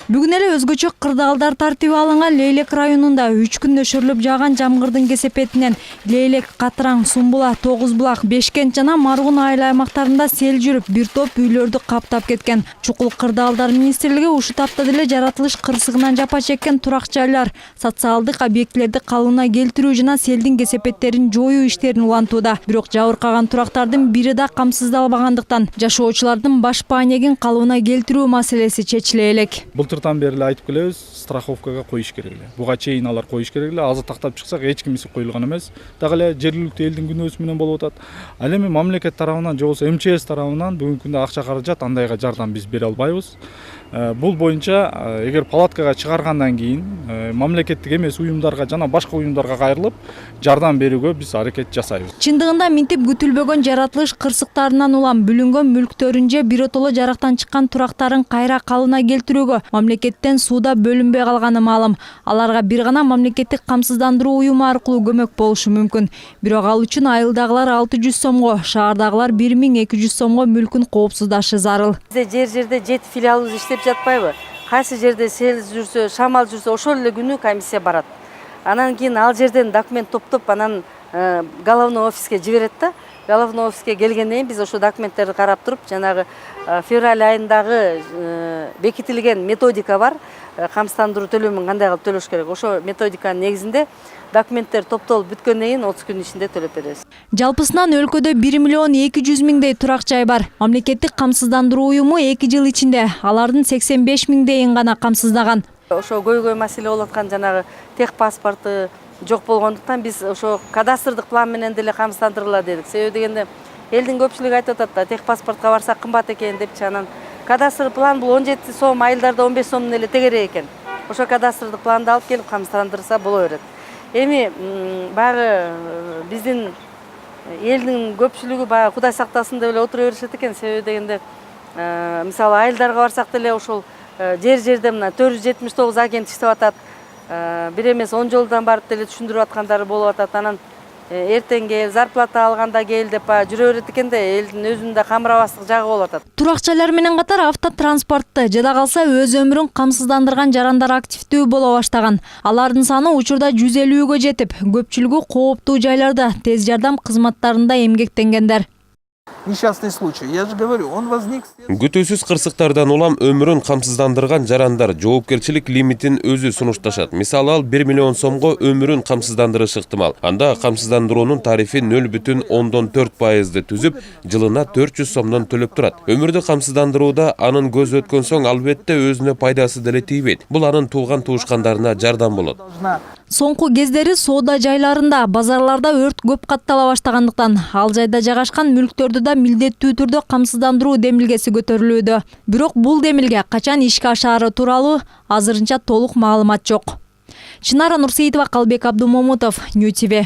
Бүгүн эле өзгөчө кырдаалдар тартиби алынган Лейлек районунда 3 күндө өшүрүлүп жааган жамгырдын кесепетинен Лейлек, Катыраң, Сумбула, Тогузбулак, Бешкент жана Маргун айыл аймактарында сел жүрүп, бир топ үйлөрдү каптап кеткен. Чукул кырдаалдар министрлиги ушул тапта деле жаратылыш кырсыгынан жапа чеккен турак жайлар, социалдык объектилерди калыбына келтирүү жана селдин кесепеттерин жоюу иштерин улантууда. Бирок жабыркаган турактардын бири да камсыздалбагандыктан жашоочулардын баш маанегин калыбына келтирүү маселеси чечиле элек. Былтыртан бери айтып келебиз, страховкага коюш керек эле. Буга чейин алар коюш керек эле. Азыр тактап чыксак эч кимиси коюлган эмес. Дагы эле жергиликтүү элдин күнөөсү менен болуп атат. Ал эми мамлекет тарабынан же болбосо МЧС тарабынан бүгүнкү күндө акча каражат андайга жардам биз бере албайбыз. Бул боюнча эгер палаткага чыгаргандан кийин мамлекеттик эмес уюмдарга жана башка уюмдарга кайрылып жардам берүүгө биз аракет жасайбыз. Чындыгында минтип күтүлбөгөн жаратылыш кырсыктарынан улам бүлүнгөн мүлктөрүн же биротоло жарактан чыккан турактарын кайра калыбына келтирүүгө мамлекеттен сууда бөлүнбөй калганы маалым. Аларга бир гана мамлекеттик камсыздандыруу уюму аркылуу көмөк болушу мүмкүн. Бирок ал үчүн айылдагылар 600 сомго, шаардагылар 1200 сомго мүлкүн коопсуздашы зарыл. Жерде 7 филиалыбыз иштеп жатпайбы? Кайсы жерде сел жүрсө, шамал жүрсө, ошол эле күнү комиссия барат. Анан кийин ал жерден документ топтоп, анан головной офиске жиберет да. Головной офиске келгенден кийин биз ошо документтерди карап туруп, жанагы февраль айындагы бекитилген методика бар. Камсыздандыруу төлөмүн кандай кылып төлөш керек. Ошо методиканын негизинде документтер топтолуп бүткөндөн кийин 30 күн ичинде төлөп беребиз. Жалпысынан өлкөдө 1 миллион 200 миңдей турак жай бар. Мамлекеттик камсыздандыруу уюму 2 жыл ичинде алардын 85 миңдейин гана камсыздаган. Ошо көйгөй маселе болуп аткан жанагы тех паспорту жок болгондуктан биз ошо кадастрдык план менен деле камсыздандырыла дедик. Себеби дегенде элдин көпчүлүгү айтып атат да, тех паспортко барсак кымбат экен депчи. Анан кадастр план бул 17 сом, айылдарда 15 сомдон эле тегерек экен. Ошо кадастрдык планды алып келип камсыздандырса боло берет. Эми баягы биздин элдин көпчүлүгү баягы Кудай сактасын деп эле отура беришет экен. Себеби дегенде мисалы айылдарга барсак деле ошол жерде мына 479 агент иштеп атат. Бир эмес 10 жолдан барып деле түшүндүрүп аткандары болуп атат. Анан эртең кел, зарплата алганда кел деп жүрө берет экен да, элдин өзүндө камырабастык жагы болуп атат. Турак жайлар менен катар автотранспортты жада калса өз өмүрүн камсыздандырган жарандар активдүү боло баштаган. Алардын саны учурда 150гө жетип, көпчүлүгү кооптуу жайларда тез жардам кызматтарында эмгектенгендер. Несчастный случай. Я же говорю, он возник. Күтүүсүз кырсыктардан улам өмүрүн камсыздандырган жарандар жоопкерчилик лимитин өзү сунушташат. Мисалы ал 1 миллион сомго өмүрүн камсыздандырышы ыктымал. Анда камсыздандыруунун тарифи 0,4% түзүп, жылына 400 сомдон төлөп турат. Өмүрдү камсыздандырууда анын көзү өткөн соң албетте өзүнө пайдасы деле тийбейт. Бул анын тууган туушкандарына жардам болот. Соңку кездери соода жайларында, базарларда өрт көп каттала баштагандыктан, ал жайда жайгашкан мүлктөрдү да милдеттүү түрдө камсыздандыруу демилгеси көтөрүлүүдө. Бирок бул демилге качан ишке ашаары тууралуу азырынча толук маалымат жок. Чынара Нурсейитова, Калбек Абдумомутов, Нью ТВ.